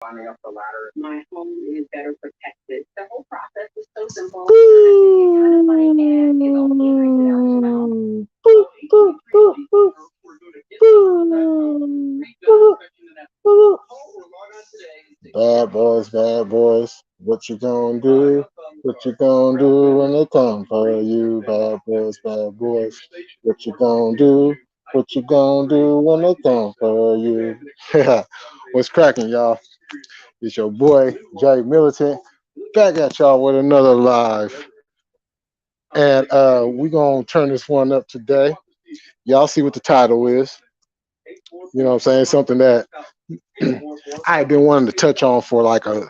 climbing up the ladder. My home is better protected. The whole process is so simple. I think you kind of money and you don't need to get out your mouth. Boop, boop, boop, boop, boop, boop, boop. Bad boys, bad boys. What you gonna do? What you gonna do when they come for you? Bad boys, bad boys. What you gonna do? What you gonna do when they come for you? What's cracking, y'all? It's your boy Jay Militant back at y'all with another live, and we gonna turn this one up today. Y'all see what the title is? You know what I'm saying? Something that I've been wanting to touch on for like a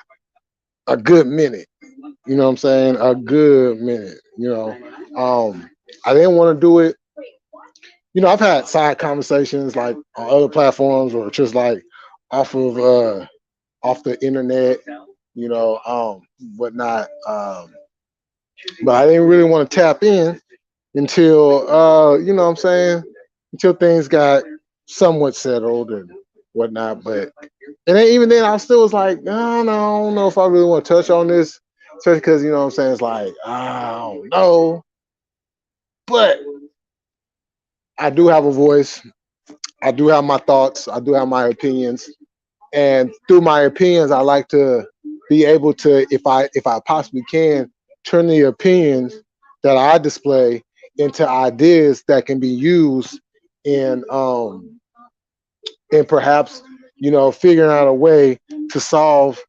good minute. You know what I'm saying? A good minute. I didn't want to do it. I've had side conversations like on other platforms or just like off of off the internet, whatnot. But I didn't really want to tap in until what I'm saying, until things got somewhat settled and whatnot. But and then, even then, I still was like, no, no, I don't know if I really want to touch on this, especially because what I'm saying, it's like I don't know, but I do have a voice. I do have my thoughts. I do have my opinions, and through my opinions, I like to be able to, if I possibly can, turn the opinions that I display into ideas that can be used in and perhaps figuring out a way to solve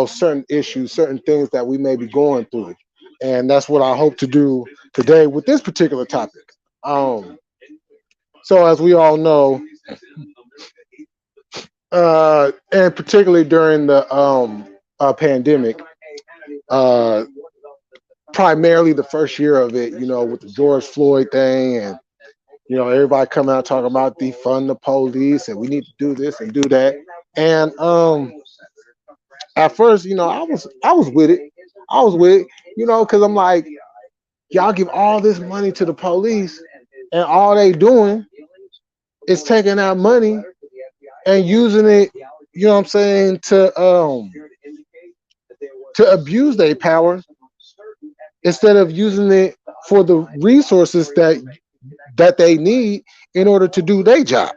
certain issues, certain things that we may be going through, and that's what I hope to do today with this particular topic. um so as we all know, and particularly during the pandemic, uh primarily the first year of it, with the George Floyd thing, and everybody coming out talking about defund the police and we need to do this and do that. And at first, I was with it. I was with it, because I'm like, y'all give all this money to the police, and all they doing is taking that money and using it, what I'm saying, to abuse their power instead of using it for the resources that they need in order to do their job.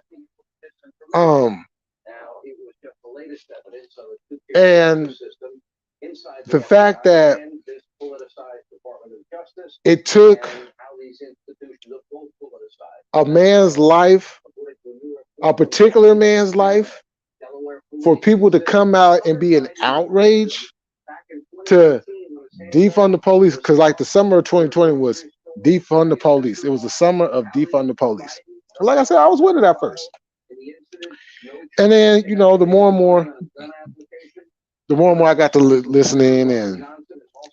Um, and the fact that it took a man's life, a particular man's life, for people to come out and be an outrage to defund the police, because like the summer of 2020 was defund the police. It was the summer of defund the police. And like I said, I was with it at first, and then the more I got to listening and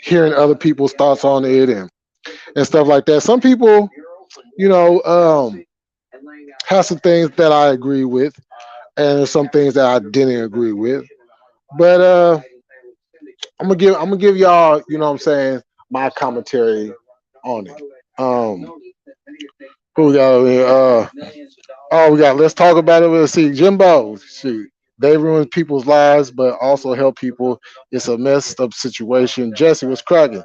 hearing other people's thoughts on it and stuff like that. Some people, you know, um, have some things that I agree with, and there's some things that I didn't agree with. But I'm gonna give y'all, what I'm saying, my commentary on it. Um, who we got over here? Oh, we got. Let's talk about it. Let's see, Jimbo. Shoot, they ruin people's lives, but also help people. It's a messed up situation. Jesse was cracking.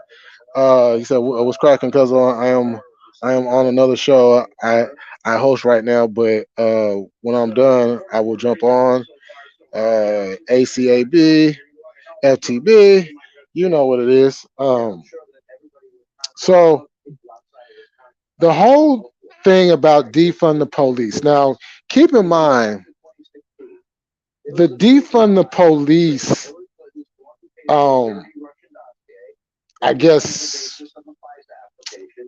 He said, "Was cracking because I am on another show. I host right now, but when I'm done, I will jump on ACAB, FTB. You know what it is. So the whole thing about defund the police. Now, keep in mind the defund the police. Um, I guess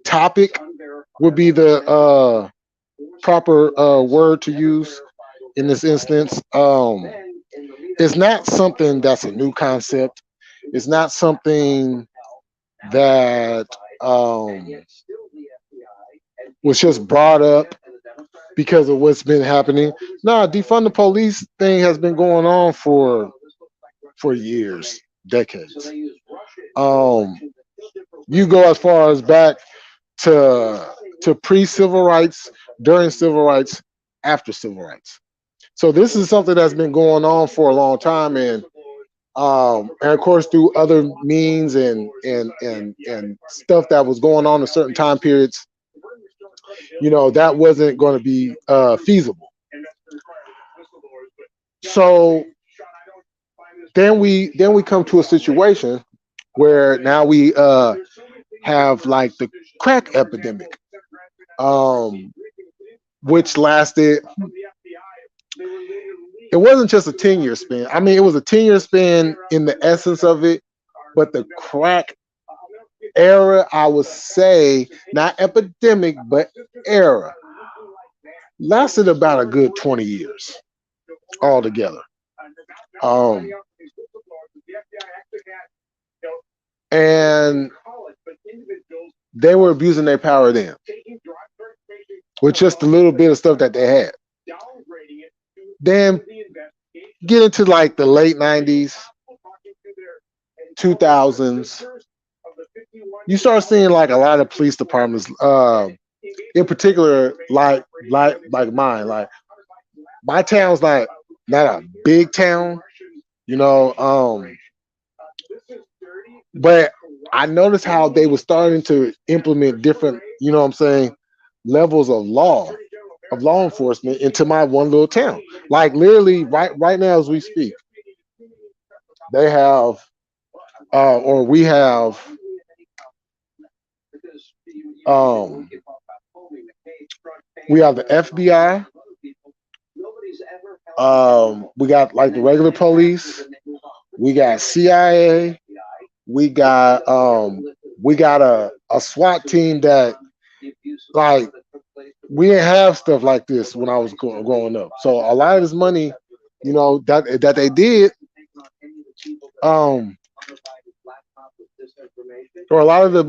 topic would be the proper word to use in this instance. It's not something that's a new concept. It's not something that was just brought up because of what's been happening. No, defund the police thing has been going on for years, decades. Um, you go as far as back to pre-civil rights, during civil rights, after civil rights. So this is something that's been going on for a long time, and And of course through other means and stuff that was going on in certain time periods, that wasn't going to be feasible. So then we come to a situation where now we have like the crack epidemic, um, which lasted. It wasn't just a 10-year span. I mean, it was a 10-year span in the essence of it, but the crack era, I would say, not epidemic, but era, lasted about a good 20 years altogether. Um, and they were abusing their power then with just a little bit of stuff that they had. Then get into like the late 90s, 2000s, you start seeing like a lot of police departments, in particular, like mine. Like my town's not a big town, you know, but I noticed how they were starting to implement different, what I'm saying, levels of law enforcement into my one little town. Like literally right now as we speak, they have or we have um we have the FBI, we got like the regular police, we got CIA, we got a SWAT team that like we didn't have stuff like this when I was growing up. So a lot of this money, that they did, um, or a lot of the,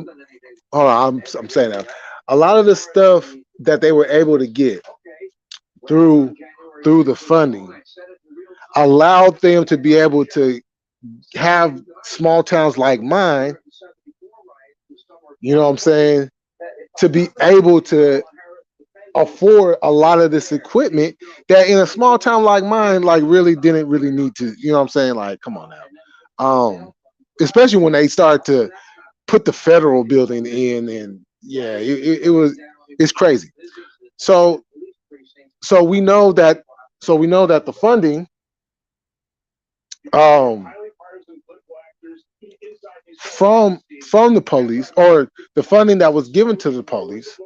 hold on, I'm saying that a lot of the stuff that they were able to get through the funding allowed them to be able to have small towns like mine, you know what I'm saying, to be able to afford a lot of this equipment that in a small town like mine, like really didn't really need to, you know what I'm saying? Like, come on now. Especially when they start to put the federal building in, and yeah, it's crazy. So so we know that the funding, um from the police, or the funding that was given to the police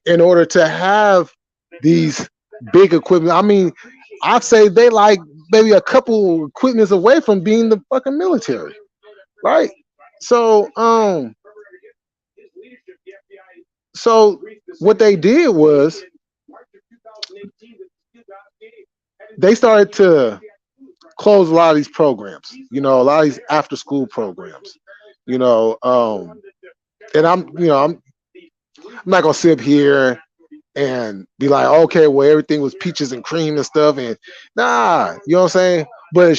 in order to have these big equipment. I mean, I'd say they like maybe a couple equipments away from being the fucking military, right? So so what they did was they started to close a lot of these programs, a lot of these after school programs, you know, and I'm not gonna sit up here and be like, okay, well, everything was peaches and cream and stuff, and nah, you know what I'm saying? But it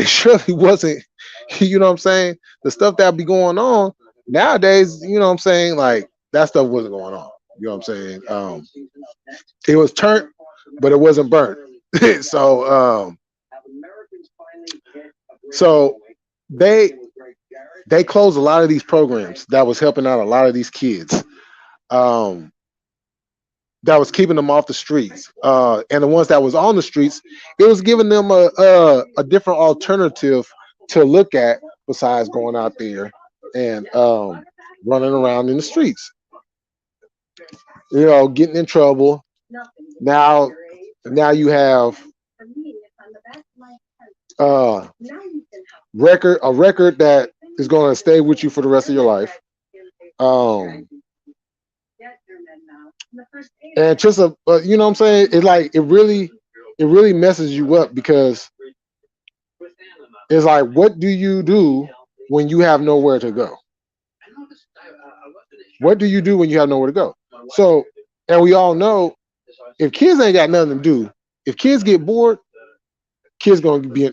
surely wasn't, you know what I'm saying? The stuff that be going on nowadays, you know what I'm saying? Like that stuff wasn't going on. You know what I'm saying? It was turned, but it wasn't burnt. so so they closed a lot of these programs that was helping out a lot of these kids. Um, that was keeping them off the streets. And the ones that was on the streets, it was giving them a different alternative to look at besides going out there and running around in the streets, getting in trouble. Now, you have uh, a record that is going to stay with you for the rest of your life. Um, and just you know what I'm saying? It really messes you up, because it's like, what do you do when you have nowhere to go? What do you do when you have nowhere to go? So, and we all know, if kids ain't got nothing to do, if kids get bored, kids gonna be,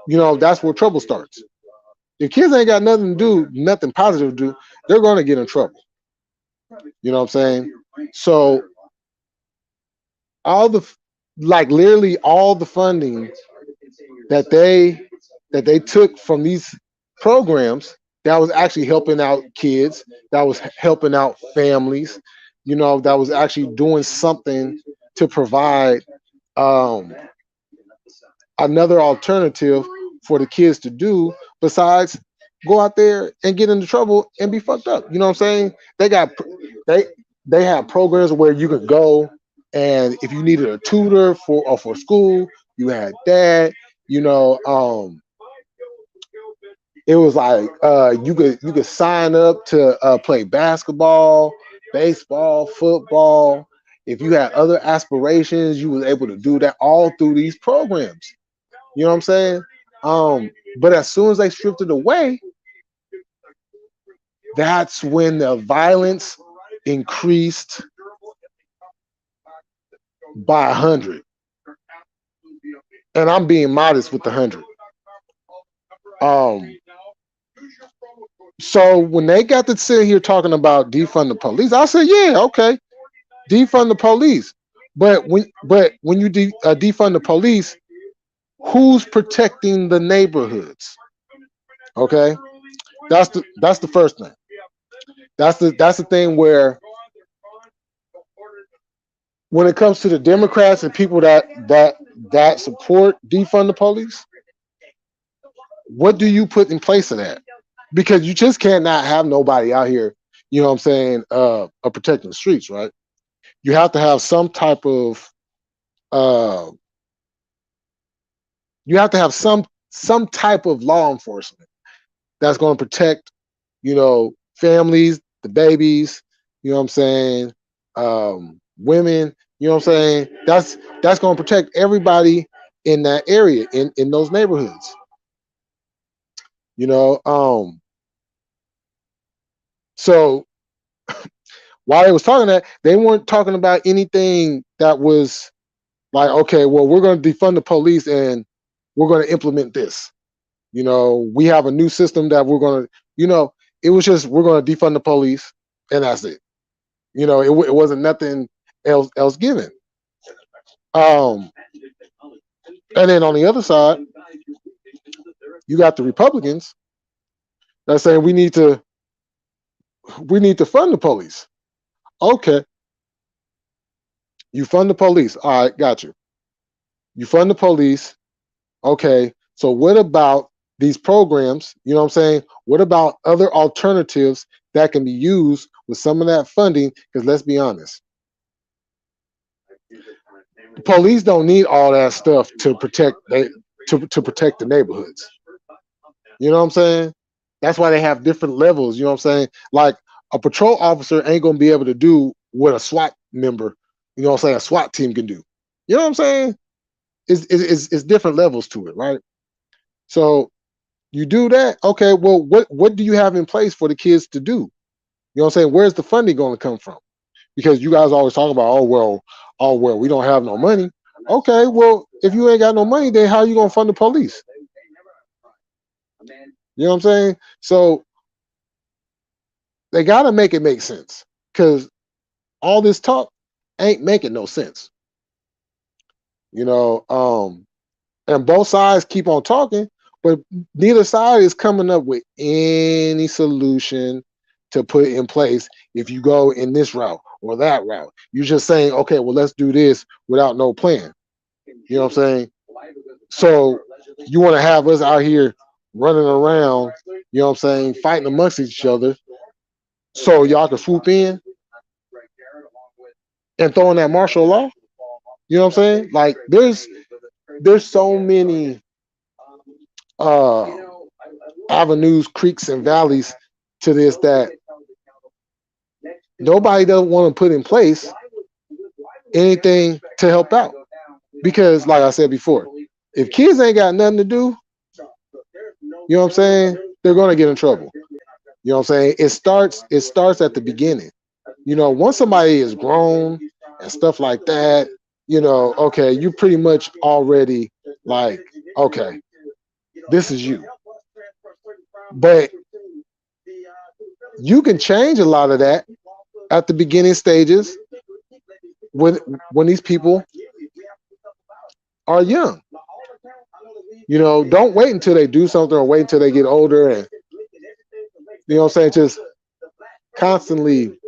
that's where trouble starts. If kids ain't got nothing to do, nothing positive to do, they're gonna get in trouble. You know what I'm saying? So all the, like literally all the funding that they that they took from these programs that was actually helping out kids, that was helping out families, that was actually doing something to provide um, another alternative for the kids to do besides go out there and get into trouble and be fucked up. You know what I'm saying? They they have programs where you could go, and if you needed a tutor for school, you had that. You know, it was like you could sign up to play basketball, baseball, football. If you had other aspirations, you was able to do that all through these programs. You know what I'm saying? But as soon as they stripped it away, that's when the violence increased by 100. And I'm being modest with the 100. Um, so when they got to sit here talking about defund the police, I said, yeah, okay, defund the police. But when you defund the police, who's protecting the neighborhoods? Okay, that's the first thing. That's the thing where when it comes to the Democrats and people that support defund the police, what do you put in place of that? Because you just can't not have nobody out here, you know what I'm saying, protecting the streets, right? You have to have some type of uh, you have to have some type of law enforcement that's going to protect, families, the babies, you know what I'm saying, women, you know what I'm saying. That's going to protect everybody in that area, in those neighborhoods. You know, so while they was talking that, they weren't talking about anything that was like, okay, well, we're going to defund the police and we're going to implement this. We have a new system that we're going to, it was just we're going to defund the police and that's it. It wasn't nothing else given. Um, and then on the other side, you got the Republicans that saying we need to fund the police. Okay, you fund the police. All right, got you. You fund the police. Okay, so what about these programs? You know what I'm saying? What about other alternatives that can be used with some of that funding? Because let's be honest, the police don't need all that stuff to protect the neighborhoods. You know what I'm saying? That's why they have different levels. You know what I'm saying? Like a patrol officer ain't gonna be able to do what a SWAT member, you know what I'm saying, a SWAT team can do. You know what I'm saying? It's different levels to it, right? So you do that, okay. Well, what do you have in place for the kids to do? You know what I'm saying? Where's the funding going to come from? Because you guys always talk about, oh well, we don't have no money. Okay, well, if you ain't got no money, then how are you gonna fund the police? You know what I'm saying? So they gotta make it make sense. Because all this talk ain't making no sense. You know, and both sides keep on talking, but neither side is coming up with any solution to put in place if you go in this route or that route. You're just saying, okay, well, let's do this without no plan. You know what I'm saying? So you want to have us out here running around, you know what I'm saying, fighting amongst each other so y'all can swoop in and throw in that martial law? You know what I'm saying? Like there's so many uh avenues, creeks, and valleys to this that nobody doesn't want to put in place anything to help out. Because, like I said before, if kids ain't got nothing to do, you know what I'm saying, they're gonna get in trouble. You know what I'm saying? It starts at the beginning. Once somebody is grown and stuff like that, okay, you pretty much already like, okay, this is you. But you can change a lot of that at the beginning stages when these people are young. You know, don't wait until they do something or wait until they get older and, you know what I'm saying, just constantly,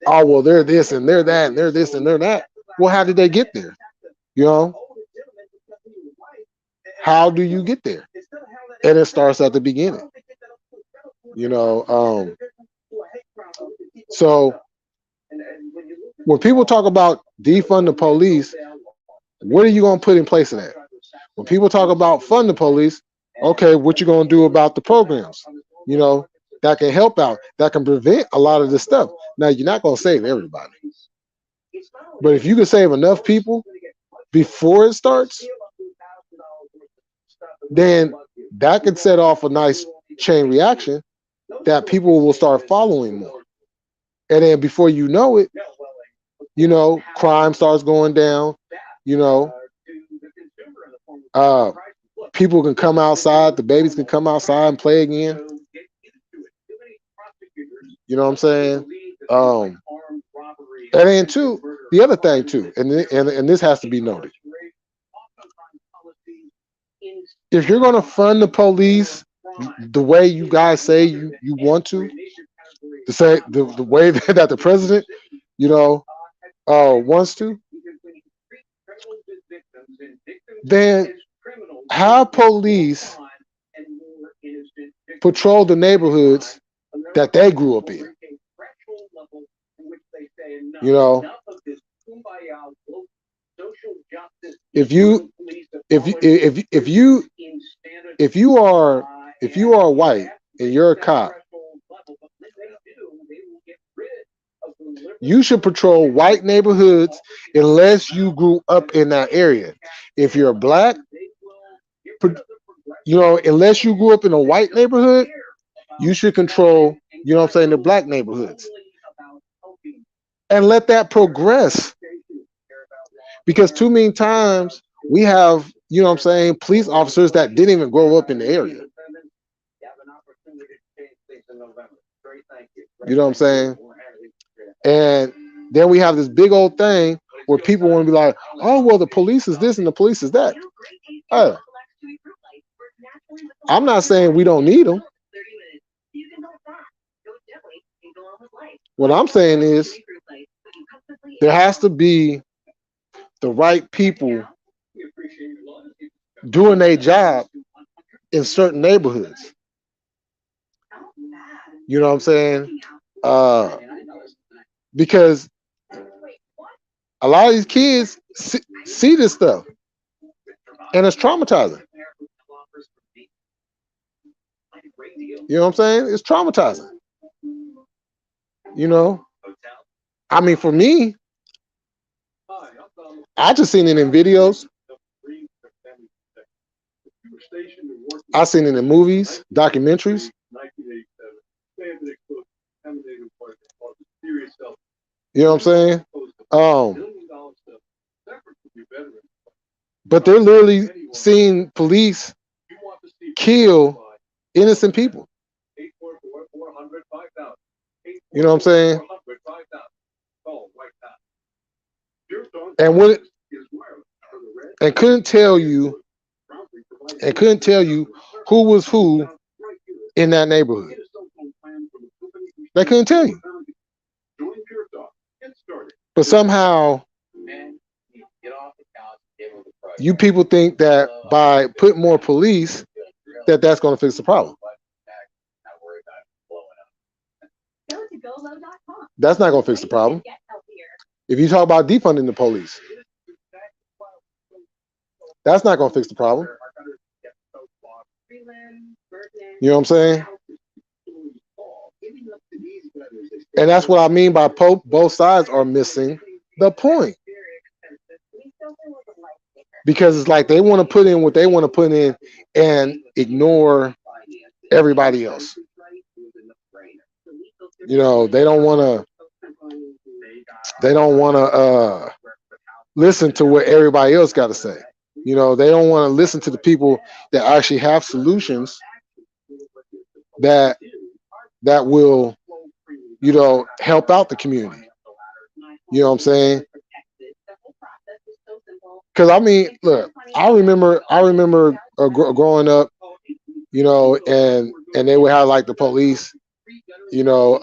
oh, well, they're this and they're that and they're this and they're that. Well, how did they get there? You know, how do you get there? And it starts at the beginning. You know, so when people talk about defund the police, what are you going to put in place of that? When people talk about fund the police, okay, what you going to do about the programs, you know, that can help out, that can prevent a lot of this stuff. Now, you're not going to save everybody. But if you can save enough people before it starts, then that could set off a nice chain reaction that people will start following more. And then before you know it, you know, crime starts going down, you know, people can come outside, the babies can come outside and play again. You know what I'm saying? And then too, the other thing too, and this has to be noted. If you're going to fund the police the way you guys say you want to say the way that the president, you know, wants to, then have police patrol the neighborhoods that they grew up in. You know, if you are white and you're a cop, you should patrol white neighborhoods unless you grew up in that area. If you're black, you know, unless you grew up in a white neighborhood, you should control, you know what I'm saying, the black neighborhoods. And let that progress. Because too many times we have, you know what I'm saying, police officers that didn't even grow up in the area. You know what I'm saying? And then we have this big old thing where people want to be like, oh, well, the police is this and the police is that. I'm not saying we don't need them. What I'm saying is there has to be the right people doing their job in certain neighborhoods. You know what I'm saying? Because a lot of these kids see this stuff and it's traumatizing. You know what I'm saying? It's traumatizing. You know, I mean, for me, I just seen it in videos. I seen it in movies, documentaries. You know what I'm saying? But they're literally seeing police kill innocent people. You know what I'm saying? And when and couldn't tell you who was who in that neighborhood. They couldn't tell you. But somehow you people think that by putting more police that's going to fix the problem. That's not going to fix the problem. If you talk about defunding the police, that's not going to fix the problem. You know what I'm saying? And that's what I mean by both sides are missing the point. Because it's like they want to put in what they want to put in and ignore everybody else. You know, they don't want to listen to what everybody else got to say. You know, they don't want to listen to the people that actually have solutions that will, you know, help out the community. You know what I'm saying? Because I mean, look, I remember growing up, and they would have like the police, you know,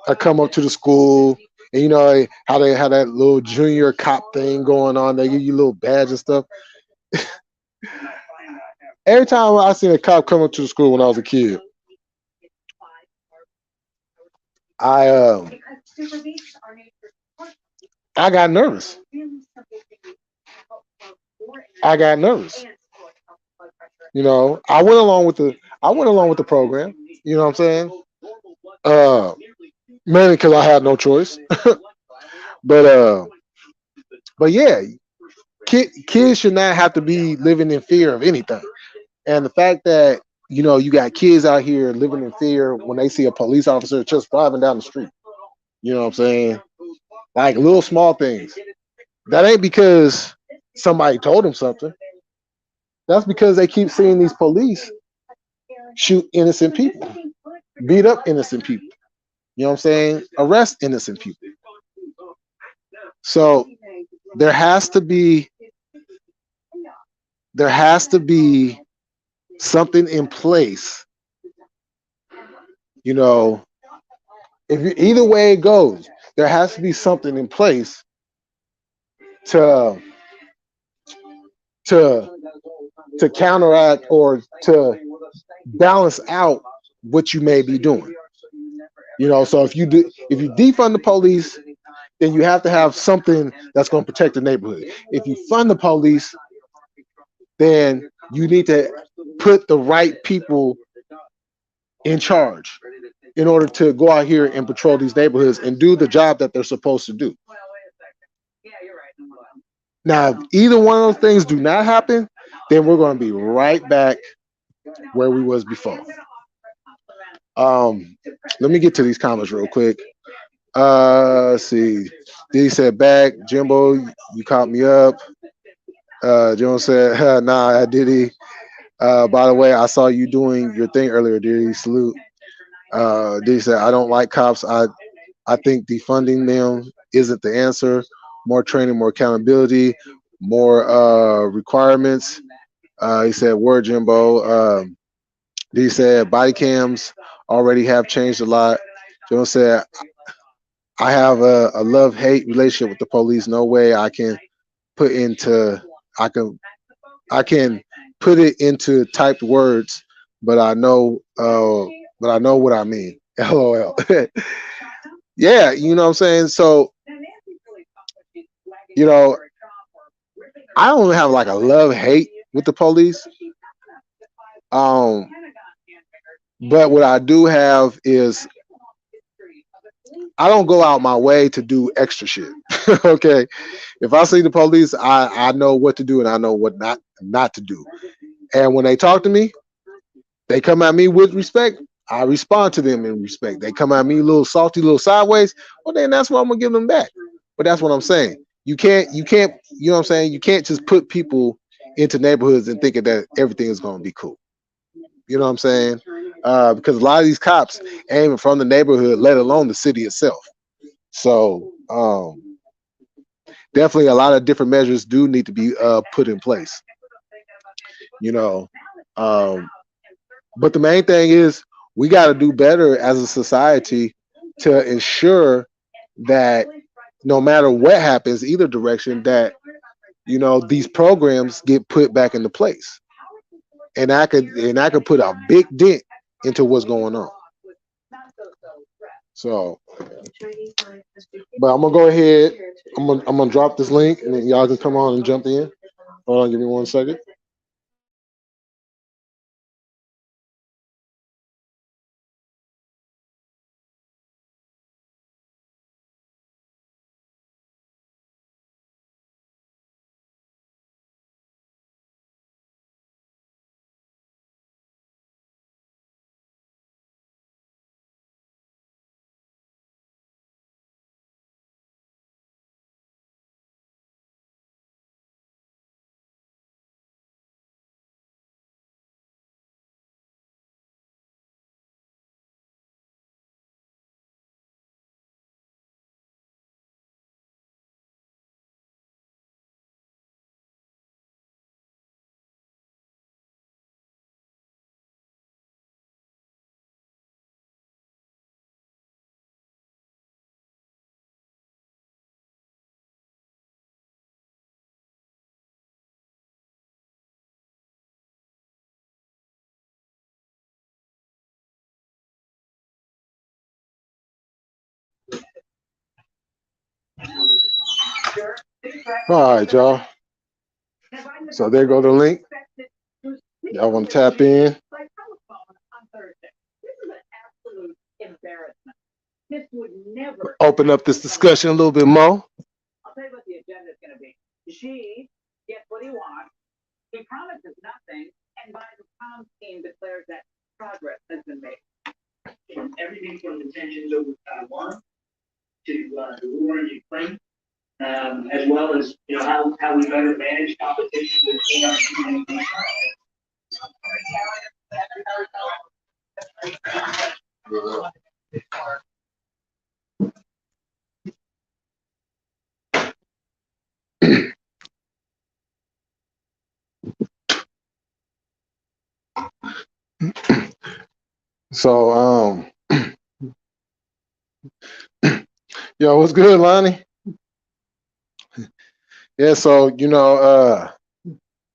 I come up to the school, and how they had that little junior cop thing going on. They give you a little badge and stuff. Every time I seen a cop come up to the school when I was a kid, I I got nervous. I got nervous. I went along with the program. You know what I'm saying? Uh, Mainly because I had no choice. But yeah, kids should not have to be living in fear of anything. And the fact that you got kids out here living in fear when they see a police officer just driving down the street. You know what I'm saying? Like little small things. That ain't because somebody told them something. That's because they keep seeing these police shoot innocent people, beat up innocent people. You know what I'm saying? Arrest innocent people. So there has to be there has to be something in place. You know, either way it goes, there has to be something in place to to to counteract or to balance out what you may be doing. So if you defund the police, then you have to have something that's going to protect the neighborhood. If you fund the police, then you need to put the right people in charge in order to go out here and patrol these neighborhoods and do the job that they're supposed to do. Now, if either one of those things do not happen, then we're going to be right back where we was before. Um, Let me get to these comments real quick. Let's see. D said back, Jimbo, you caught me up. Jones said, nah, I did he. By the way, I saw you doing your thing earlier, Diddy. Salute. D said, I don't like cops. I think defunding them isn't the answer. More training, more accountability, more requirements. He said, word Jimbo. D said, body cams already have changed a lot. Jones said, I have a love-hate relationship with the police. No way put into I can I can put it into typed words, but I know what I mean. LOL. Yeah, you know what I'm saying? So, you know, I don't have like a love-hate with the police. Um, but what I do have is I don't go out my way to do extra shit. Okay. If I see the police, I know what to do and I know what not to do. And when they talk to me, they come at me with respect. I respond to them in respect. They come at me a little salty, a little sideways. Well, then that's what I'm gonna give them back. But that's what I'm saying. You can't, you know what I'm saying? You can't just put people into neighborhoods and thinking that everything is gonna be cool. You know what I'm saying? Because a lot of these cops ain't even from the neighborhood, let alone the city itself. So definitely a lot of different measures do need to be put in place. You know, um, but the main thing is we got to do better as a society to ensure that no matter what happens, either direction, that these programs get put back into place, and I could put a big dent into what's going on. So, but I'm gonna go ahead. I'm gonna drop this link, and then y'all can come on and jump in. Hold on, give me 1 second. All right, y'all. So there go the link. Y'all want to tap in? Open up this discussion a little bit more. I'll tell you what the agenda is going to be. She gets what he wants. He promises nothing, and by the time team declares that progress has been made. From everything from the tensions over Taiwan to the war in Ukraine, as well as how we better manage competition between our communities. So, yo, what's good, Lonnie? Yeah, so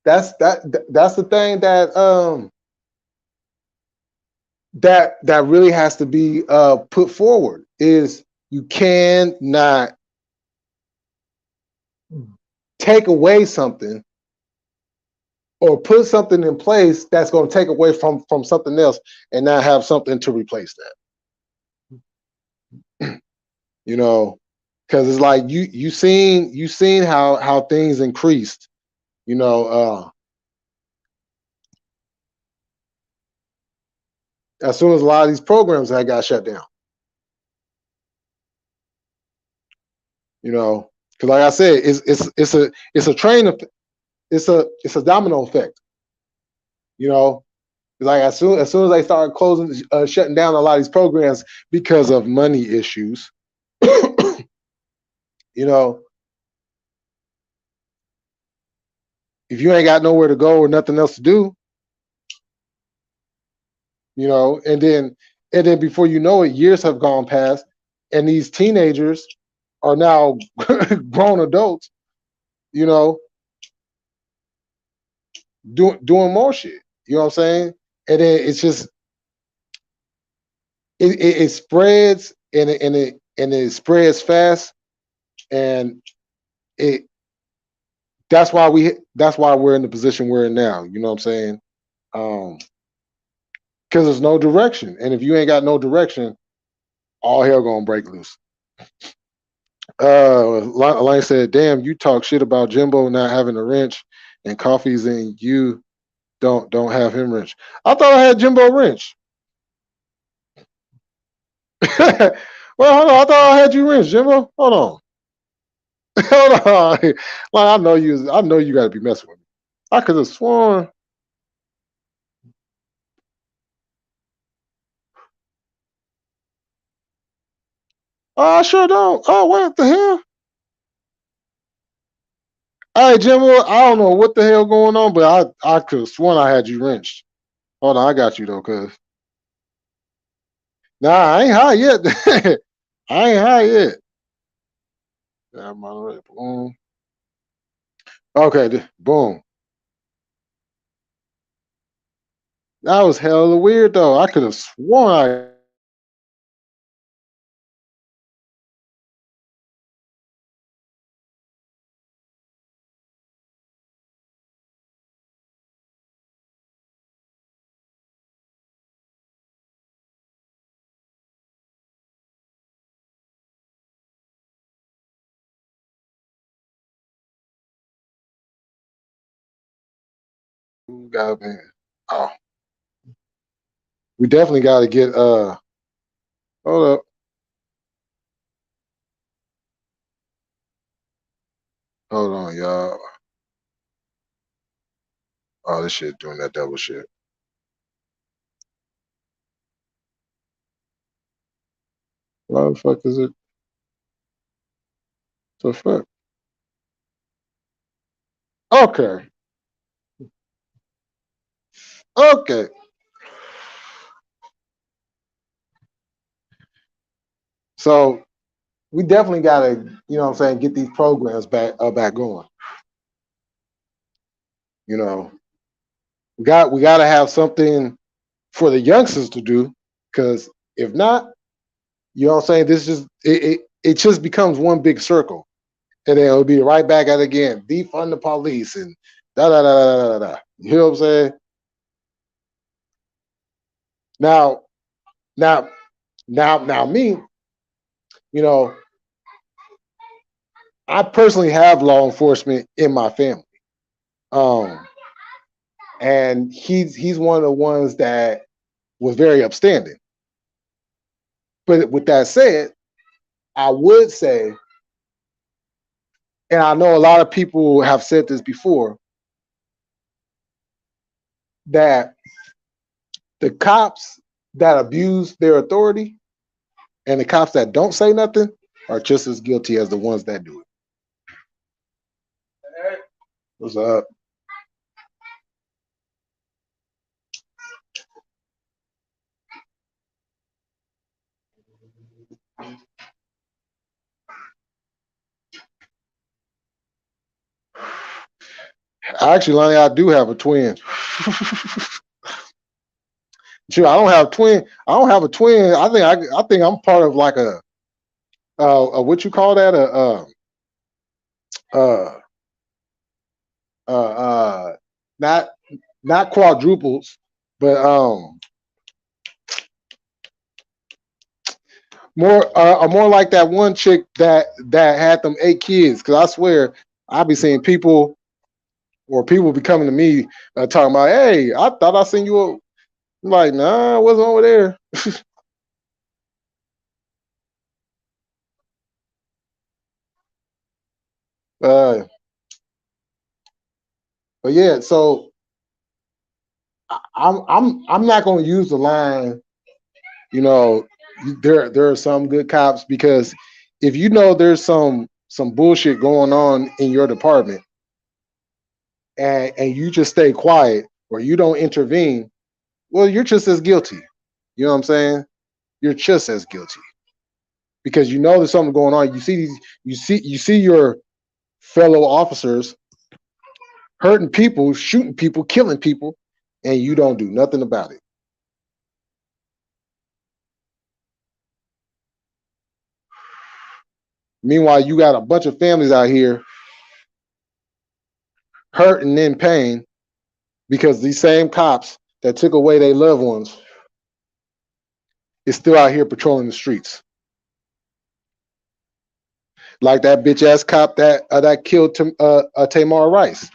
that's the thing that really has to be put forward is you cannot take away something or put something in place that's going to take away from something else and not have something to replace that. Because it's like you seen how things increased, as soon as a lot of these programs had got shut down. Because like I said, it's a train of it's a domino effect. Like as soon as they started closing, shutting down a lot of these programs because of money issues, if you ain't got nowhere to go or nothing else to do, and then before you know it, years have gone past, and these teenagers are now grown adults, doing more shit. You know what I'm saying? And then it's just it spreads and it spreads fast, and that's why we're in the position we're in now. You know what I'm saying? Because there's no direction, and if you ain't got no direction, all hell gonna break loose. Elaine said, "Damn, you talk shit about Jimbo not having a wrench, and Coffee's and you don't have him wrench. I thought I had Jimbo wrench." Well, hold on. I thought I had you wrench, Jimbo. Hold on. Hold on. Like, I know you got to be messing with me. I could have sworn. Oh, I sure don't. Oh, what the hell? Hey, Jimbo, I don't know what the hell going on, but I could have sworn I had you wrenched. Hold on, I got you though, cuz. Nah, I ain't high yet. I ain't high yet. Yeah, boom. Okay, boom. That was hella weird though. I could have sworn I got man. Oh, we definitely got to get hold up. Hold on, y'all. Oh, this shit doing that double shit. Why the fuck is it? The fuck? Okay. Okay. So we definitely gotta, what I'm saying, get these programs back going. We gotta have something for the youngsters to do, because if not, you know what I'm saying, this just it just becomes one big circle. and then it'll be right back at it again. Defund the police and da da da da da da. You know what I'm saying? Now, me, you know, I personally have law enforcement in my family, and he's one of the ones that was very upstanding. But with that said, I would say, and I know a lot of people have said this before, that the cops that abuse their authority and the cops that don't say nothing are just as guilty as the ones that do it. What's up? Actually, Lonnie, I do have a twin. Sure, I don't have a twin. I don't have a twin. I think I'm part of like a what you call that? Uh not quadruples, but more like that one chick that had them 8 kids. Cause I swear I be seeing people be coming to me talking about, hey, I thought I seen you. I'm like, nah, I wasn't over there. But yeah, so I'm not going to use the line, you know, there are some good cops, because if you know there's some bullshit going on in your department, and you just stay quiet or you don't intervene, well, you're just as guilty. You know what I'm saying? You're just as guilty, because you know there's something going on. You see your fellow officers hurting people, shooting people, killing people, and you don't do nothing about it. Meanwhile, you got a bunch of families out here hurting in pain because these same cops that took away their loved ones is still out here patrolling the streets. Like that bitch ass cop that killed Tamar Rice.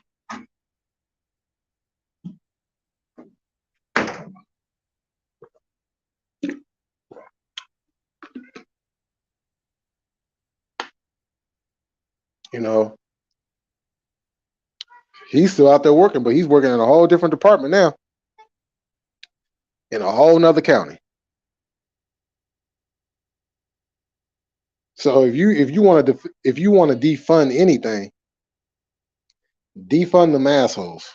You know, he's still out there working, but he's working in a whole different department now, in a whole nother county. So if you want to defund anything, defund them assholes.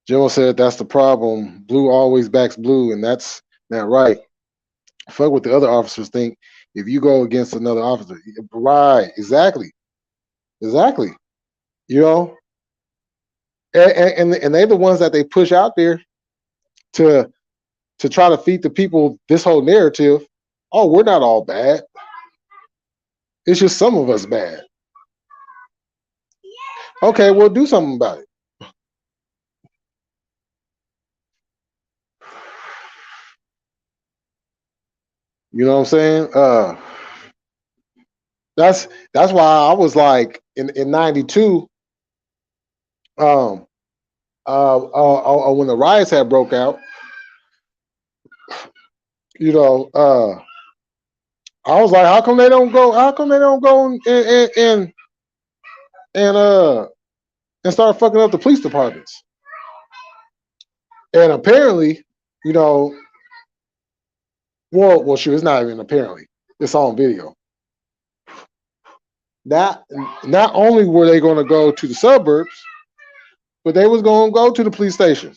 General said that's the problem. Blue always backs blue, and that's not right. Fuck what the other officers think. If you go against another officer, right? Exactly. You know, and they're the ones that they push out there to try to feed the people this whole narrative. Oh, we're not all bad. It's just some of us bad. Okay, well, do something about it. You know what I'm saying? That's why I was like in '92, when the riots had broke out. You know, I was like, how come they don't go? How come they don't go and start fucking up the police departments? And apparently, you know, well, sure, it's not even apparently. It's on video. Not only were they going to go to the suburbs, but they was going to go to the police station.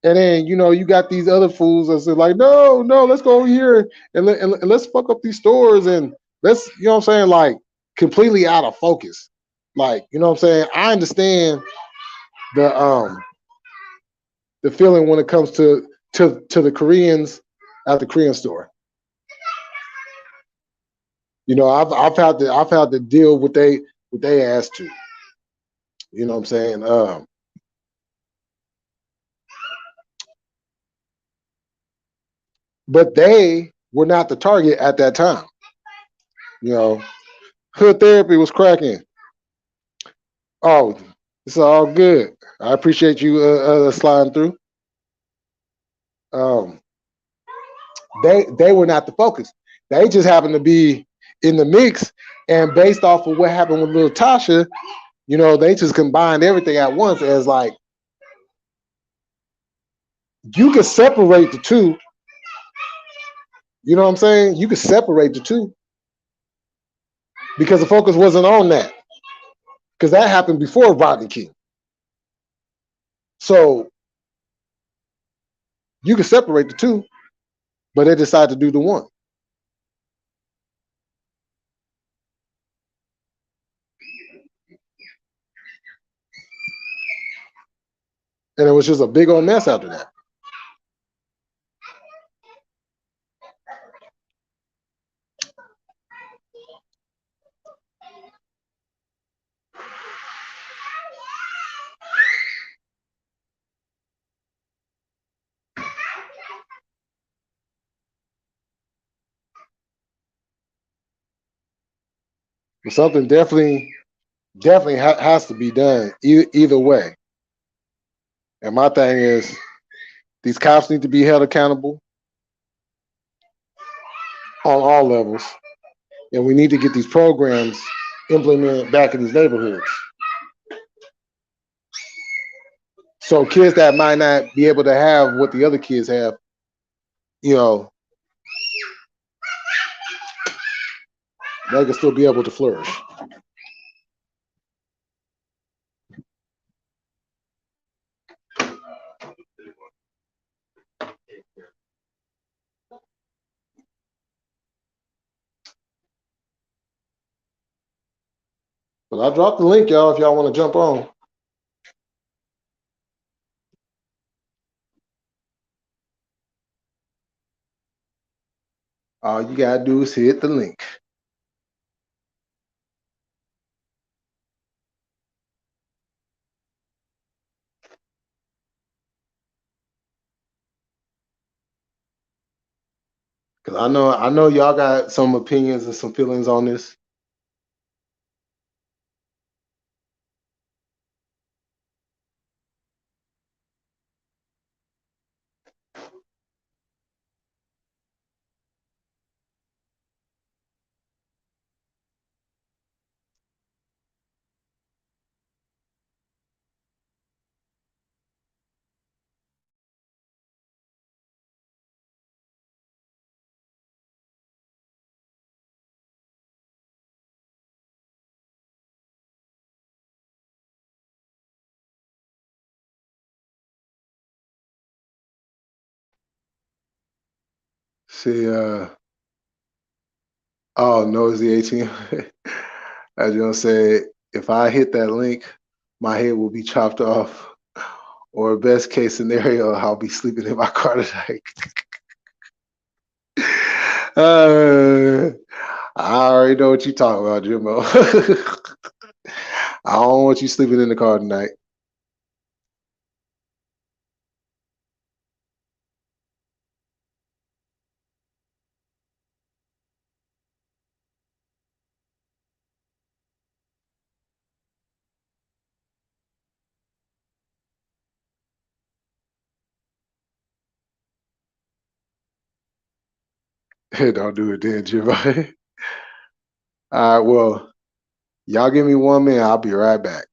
And then, you know, you got these other fools that said, like, no, let's go over here and let's fuck up these stores, and let's, you know what I'm saying, like, completely out of focus. Like, you know what I'm saying? I understand the feeling when it comes to the Koreans at the Korean store. You know, I've had to deal with they asked to. You know what I'm saying? But they were not the target at that time. You know, hood therapy was cracking. Oh, it's all good. I appreciate you sliding through. Um, they were not the focus. They just happened to be in the mix, and based off of what happened with little Tasha, you know, they just combined everything at once as like you could separate the two. You know what I'm saying? You could separate the two because the focus wasn't on that because that happened before Rodney King. So you could separate the two, but they decided to do the one. And it was just a big old mess after that. But something definitely has to be done either way. And my thing is, these cops need to be held accountable on all levels, and we need to get these programs implemented back in these neighborhoods. So kids that might not be able to have what the other kids have, you know, they can still be able to flourish. But I dropped the link, y'all, if y'all want to jump on. All you gotta do is hit the link. Cause I know y'all got some opinions and some feelings on this. See, oh no, it's the 18. I just gonna say, if I hit that link, my head will be chopped off. Or best case scenario, I'll be sleeping in my car tonight. I already know what you're talking about, Jimbo. I don't want you sleeping in the car tonight. Don't do it then, Jimbo. All right, well, y'all give me 1 minute. I'll be right back.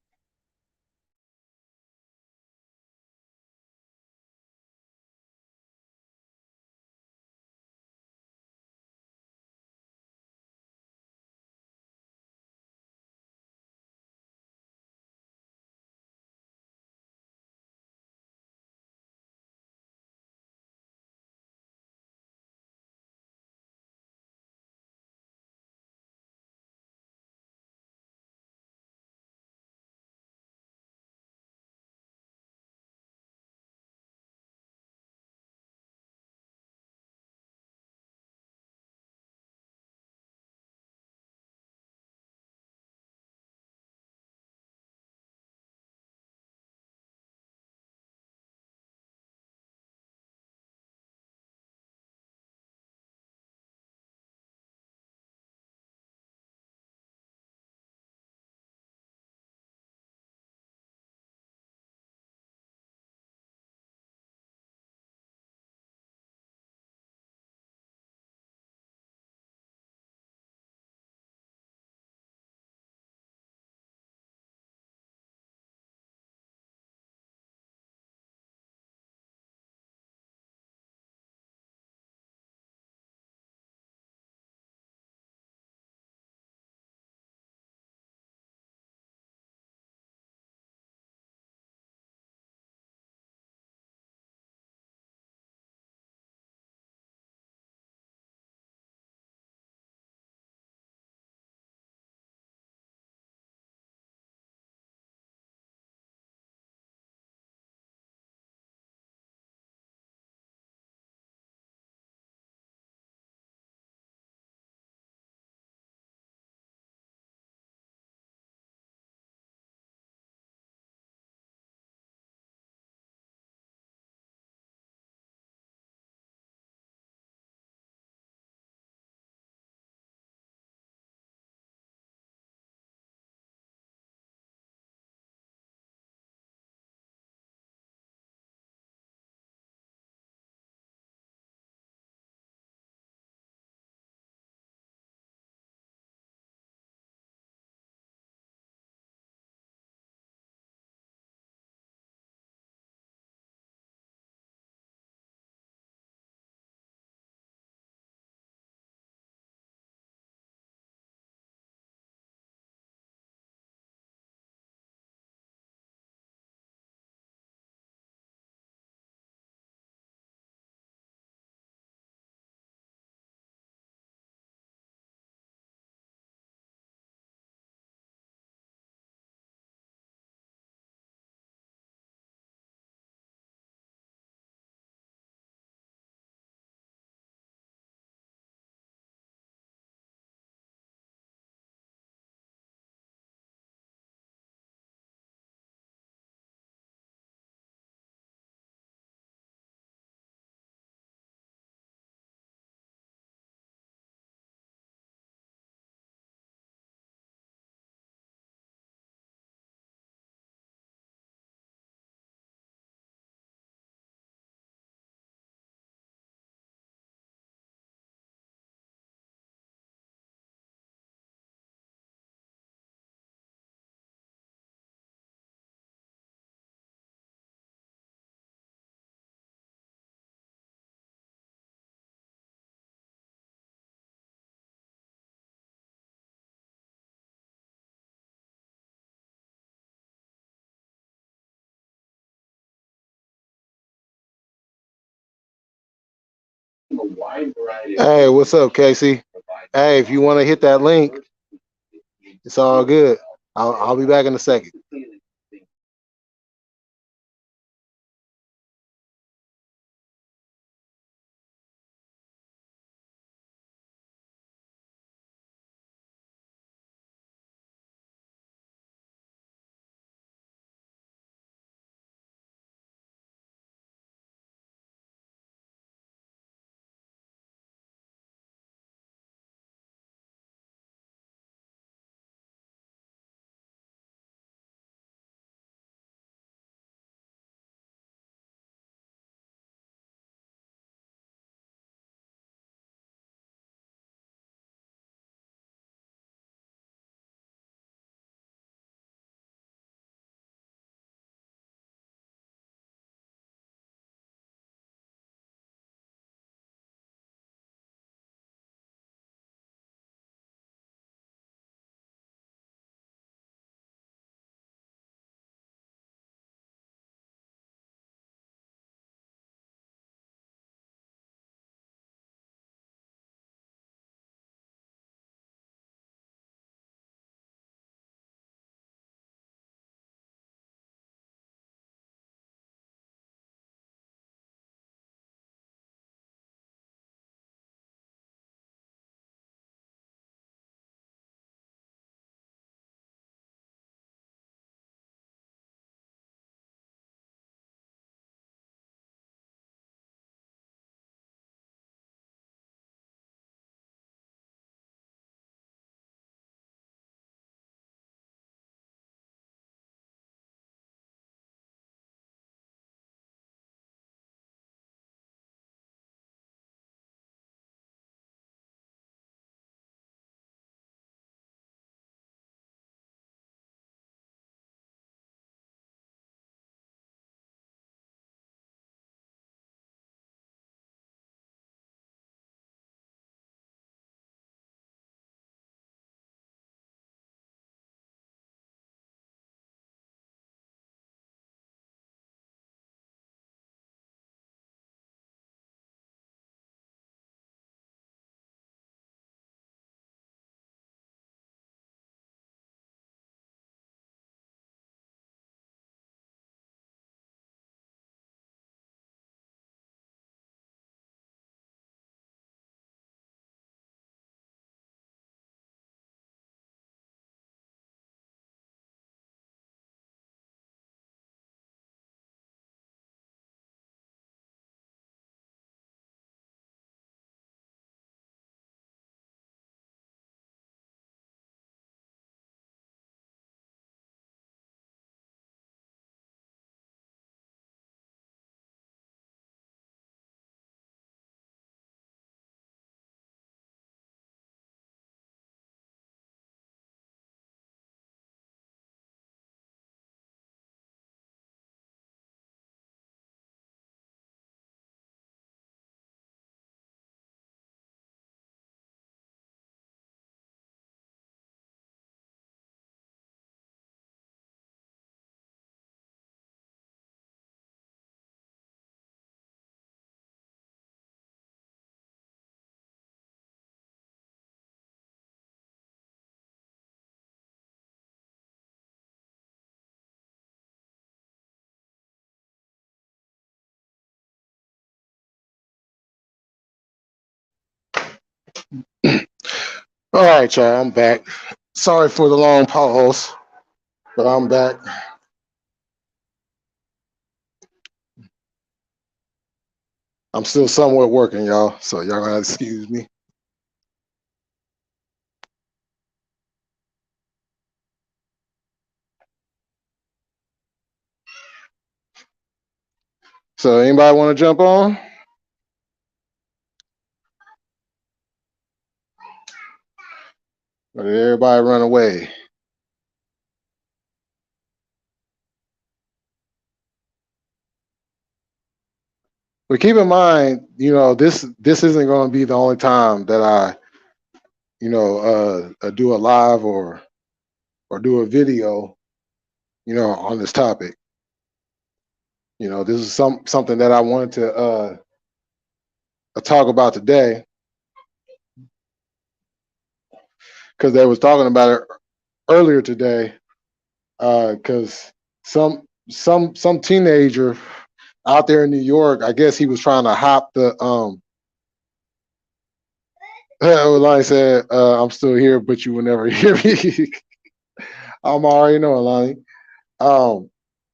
Hey, what's up, Casey? Hey, if you want to hit that link, it's all good. I'll be back in a second. All right, y'all, I'm back. Sorry for the long pause, but I'm back. I'm still somewhat working, y'all, so y'all gonna excuse me. So anybody want to jump on? Or did everybody run away? But keep in mind, this isn't going to be the only time that I, do a live or do a video, on this topic. This is something that I wanted to talk about today, because they was talking about it earlier today. Because some teenager out there in New York, I guess he was trying to hop the like I said, I'm still here, but you will never hear me. I'm already knowing, Lonnie.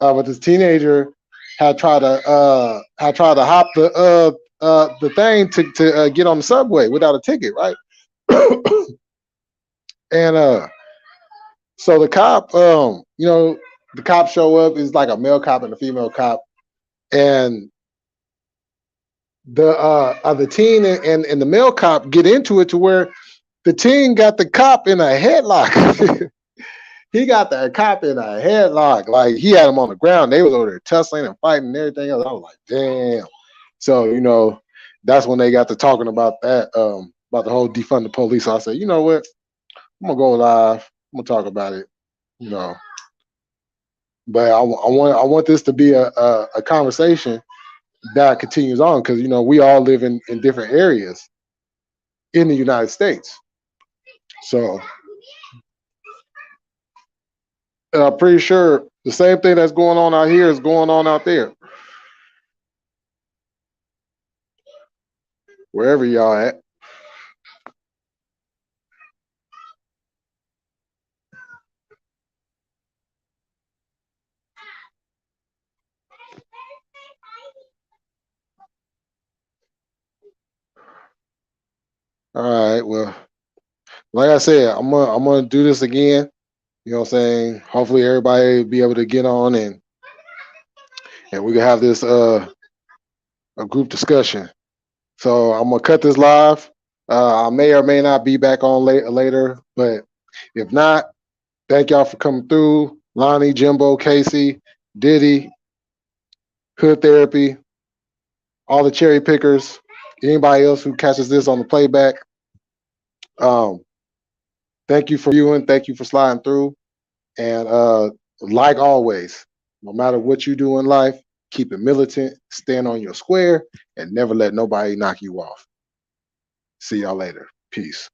But this teenager had tried to hop the thing to get on the subway without a ticket, right? And so the cop, the cops show up. It's like a male cop and a female cop, and the teen and the male cop get into it to where the teen got the cop in a headlock. He got the cop in a headlock. Like, he had him on the ground. They was over there tussling and fighting and everything else. I was like, damn. So, that's when they got to talking about that, about the whole defund the police. So I said, you know what? I'm gonna go live. I'm gonna talk about it. But I want this to be a conversation that continues on, because we all live in different areas in the United States. So I'm pretty sure the same thing that's going on out here is going on out there, wherever y'all at. All right. Well, like I said, I'm gonna do this again. You know what I'm saying? Hopefully everybody will be able to get on, and we can have this a group discussion. So I'm gonna cut this live. I may or may not be back on later, but if not, thank y'all for coming through. Lonnie, Jimbo, Casey, Diddy, Hood Therapy, all the cherry pickers, anybody else who catches this on the playback. Thank you for viewing. Thank you for sliding through. And like always, no matter what you do in life, keep it militant, stand on your square, and never let nobody knock you off. See y'all later. Peace.